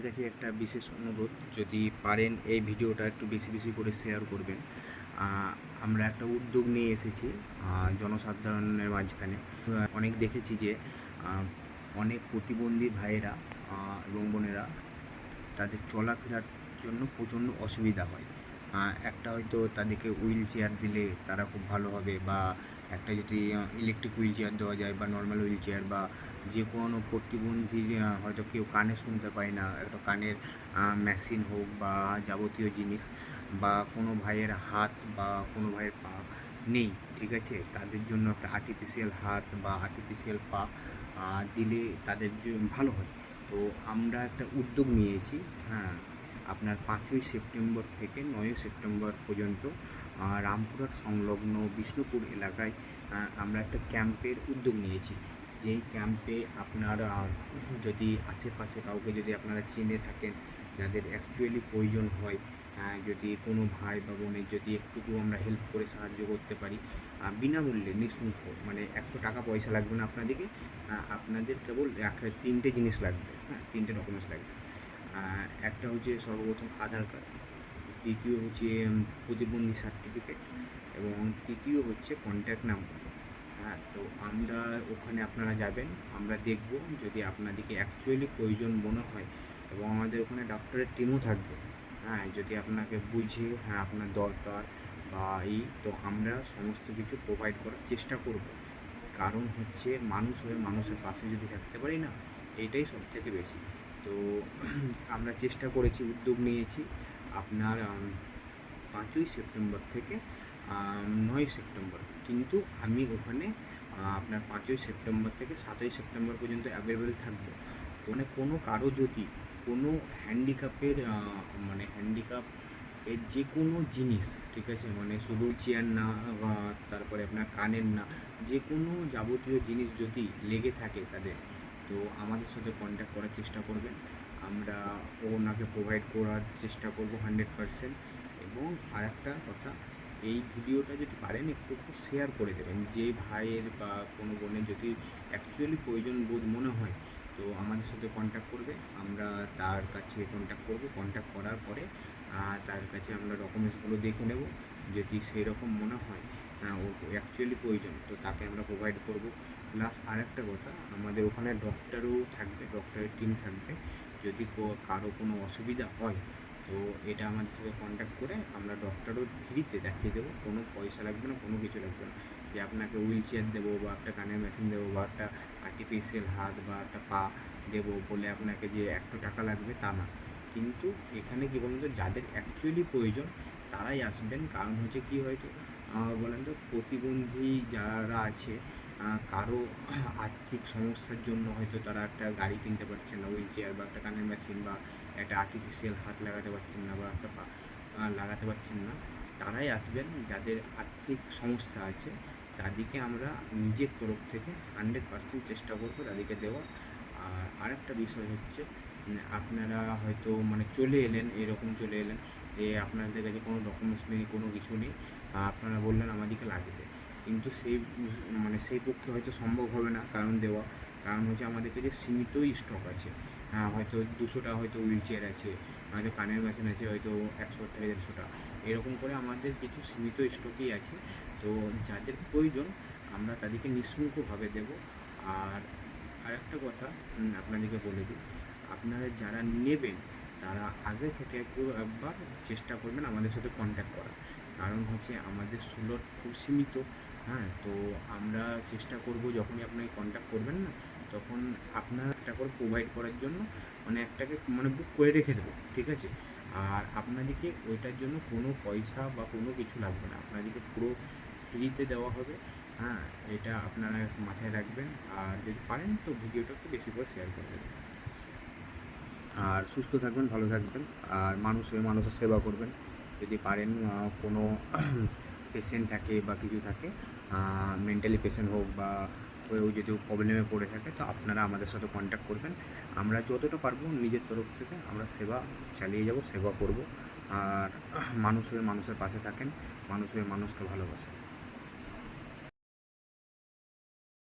কাছে একটা বিশেষ অনুরোধ, যদি পারেন এই ভিডিওটা একটু বেশি বেশি করে শেয়ার করবেন। আমরা একটা উদ্যোগ নিয়ে এসেছি জনসাধারণের মাঝখানে। অনেক দেখেছি যে অনেক প্রতিবন্ধী ভাইয়েরা এবং বোনেরা তাদের চলাফেরার জন্য প্রচণ্ড অসুবিধা হয়। একটা হয়তো তাদেরকে হুইল চেয়ার দিলে তারা খুব ভালো হবে, বা একটা যদি ইলেকট্রিক হুইল চেয়ার দেওয়া যায়, বা নর্মাল হুইল চেয়ার, বা যে কোনো প্রতিবন্ধী হয়তো কেউ কানে শুনতে পায় না, একটা কানের মেশিন হোক বা যাবতীয় জিনিস, বা কোনো ভাইয়ের হাত বা কোনো ভাইয়ের পা নেই, ঠিক আছে, তাদের জন্য একটা আর্টিফিশিয়াল হাত বা আর্টিফিশিয়াল পা দিলে তাদের ভালো হয়। তো আমরা একটা উদ্যোগ নিয়েছি। হ্যাঁ, আপনার 5ই সেপ্টেম্বর থেকে 9ই সেপ্টেম্বর পর্যন্ত রামপুরহাট সংলগ্ন বিষ্ণুপুর এলাকায় আমরা একটা ক্যাম্পের উদ্যোগ নিয়েছি। যেই ক্যাম্পে আপনার যদি আশেপাশে কাউকে যদি আপনারা চিনে থাকেন, যাদের অ্যাকচুয়ালি প্রয়োজন হয়, যদি কোনো ভাই বা বোনের যদি একটুকু আমরা হেল্প করে সাহায্য করতে পারি, বিনামূল্যে, নিঃশুল্ক, মানে একটু টাকা পয়সা লাগবে না আপনাদেরকে। আপনাদের কেবল তিনটে জিনিস লাগবে, হ্যাঁ, তিনটে ডকুমেন্টস লাগবে। একটা হচ্ছে সর্বপ্রথম আধার কার্ড, দ্বিতীয় হচ্ছে প্রতিবন্ধী সার্টিফিকেট, এবং তৃতীয় হচ্ছে কন্ট্যাক্ট নাম্বার। হ্যাঁ, তো আমরা ওখানে আপনারা যাবেন, আমরা দেখব যদি আপনাদেরকে অ্যাকচুয়ালি প্রয়োজন মনে হয়, এবং আমাদের ওখানে ডক্টরের টিমও থাকবে। হ্যাঁ, যদি আপনাকে বুঝে আপনার দরকার বা তো আমরা সমস্ত কিছু প্রোভাইড করার চেষ্টা করব। কারণ হচ্ছে মানুষ হয়ে মানুষের পাশে যদি থাকতে পারি না, এইটাই সবথেকে বেশি। তো আমরা চেষ্টা করেছি, উদ্যোগ নিয়েছি আপনার 5ই সেপ্টেম্বর থেকে 9ই সেপ্টেম্বর। কিন্তু আমি ওখানে আপনার 5ই সেপ্টেম্বর থেকে 7ই সেপ্টেম্বর পর্যন্ত অ্যাভেলেবেল থাকবো। মানে কোনো কারো যদি কোনো হ্যান্ডিক্যাপের মানে হ্যান্ডিক্যাপ এর যে কোনো জিনিস, ঠিক আছে, মানে শুধু চেয়ার না, তারপরে আপনার কানের না, যে কোনো যাবতীয় জিনিস যদি লেগে থাকে তাদের, তো আমাদের সাথে কন্ট্যাক্ট করার চেষ্টা করবেন। আমরা ওনাকে প্রোভাইড করার চেষ্টা করব 100%। এবং আরেকটা কথা, এই ভিডিওটা যদি পারেন একটু শেয়ার করে দেবেন, যে ভাইয়ের বা কোনো বোনের যদি অ্যাকচুয়ালি প্রয়োজন বোধ মনে হয়, তো আমাদের সাথে কন্ট্যাক্ট করবে। আমরা তার কাছে কন্ট্যাক্ট করব, কন্ট্যাক্ট করার পরে তার কাছে আমরা ডকুমেন্টসগুলো দেখে নেব। যদি সেই রকম মনে হয় ওর অ্যাকচুয়ালি প্রয়োজন, তো তাকে আমরা প্রোভাইড করব। প্লাস আরেকটা কথা, আমাদের ওখানে ডক্টরও থাকবে, ডক্টরের টিম থাকবে। যদি কারো কোনো অসুবিধা হয়, তো এটা আমাদের সাথে কন্ট্যাক্ট করে আমরা ডক্টরও ফ্রিতে দেখিয়ে দেবো, কোনো পয়সা লাগবে না, কোনো কিছু লাগবে না। যে আপনাকে হুইল চেয়ার দেবো, বা একটা কানের মেশিন দেবো, বা একটা আর্টিফিশিয়াল হাত বা একটা পা দেবো বলে আপনাকে যে একটু টাকা লাগবে তা না। কিন্তু এখানে কী বলুন তো, যাদের অ্যাকচুয়ালি প্রয়োজন তারাই আসবেন। কারণ হচ্ছে কি, হয়তো বলেন তো, প্রতিবন্ধী যারা আছে, কারো আর্থিক সমস্যার জন্য হয়তো তারা একটা গাড়ি কিনতে পারছে না, হুইল চেয়ার বা একটা কানের মেশিন বা একটা আর্টিফিশিয়াল হাত লাগাতে পারছেন না, বা একটা পা লাগাতে পারছেন না। তারাই আসবেন যাদের আর্থিক সমস্যা আছে। তাদেরকে আমরা নিজের তরফ থেকে 100% চেষ্টা করবো তাদেরকে দেওয়ার। আর আরেকটা বিষয় হচ্ছে, আপনারা হয়তো মানে চলে এলেন, এরকম চলে এলেন যে আপনাদের কাছে কোনো ডকুমেন্টস নেই, কোনো কিছু নেই, আপনারা বললেন আমাদেরকে লাগবে, কিন্তু মানে সেই পক্ষে হয়তো সম্ভব হবে না কারণ দেওয়া। কারণ হচ্ছে আমাদের কাছে সীমিতই স্টক আছে। হয়তো 200টা হয়তো হুইল চেয়ার আছে, হয়তো কানের মেশিন আছে হয়তো 100টা 150টা, এরকম করে আমাদের কিছু সীমিত স্টকই আছে। তো যাদের প্রয়োজন আমরা তাদেরকে নিঃশুল্কভাবে দেব। আর আরেকটা কথা আপনাদেরকে বলে দিই, আপনারা যারা নেবেন তারা আগে থেকে একবার চেষ্টা করবেন আমাদের সাথে কন্ট্যাক্ট করার। কারণ হচ্ছে আমাদের স্লট খুব সীমিত। হ্যাঁ, তো আমরা চেষ্টা করব যখনই আপনাকে কন্ট্যাক্ট করবেন না, তখন আপনার একটা করে প্রোভাইড করার জন্য, মানে একটাকে মানে বুক করে রেখে দেবো, ঠিক আছে। আর আপনাদেরকে ওইটার জন্য কোনো পয়সা বা কোনো কিছু লাগবে না, আপনাদেরকে পুরো ফ্রিতে দেওয়া হবে। হ্যাঁ, এটা আপনারা মাথায় রাখবেন। আর যদি পারেন তো ভিডিওটা একটু বেশি করে শেয়ার করে দেবেন। আর সুস্থ থাকবেন, ভালো থাকবেন, আর মানুষ হয়ে মানুষের সেবা করবেন। যদি পারেন কোনো পেশেন্ট থাকে বা কিছু থাকে, মেন্টালি পেশেন্ট হোক বা কেউ যদি প্রবলেমে পড়ে থাকে, তো আপনারা আমাদের সাথে কন্ট্যাক্ট করবেন। আমরা যতটা পারবো নিজের তরফ থেকে আমরা সেবা চালিয়ে যাব, সেবা করব। আর মানুষ হয়ে মানুষের পাশে থাকেন, মানুষ হয়ে মানুষকে ভালোবাসেন।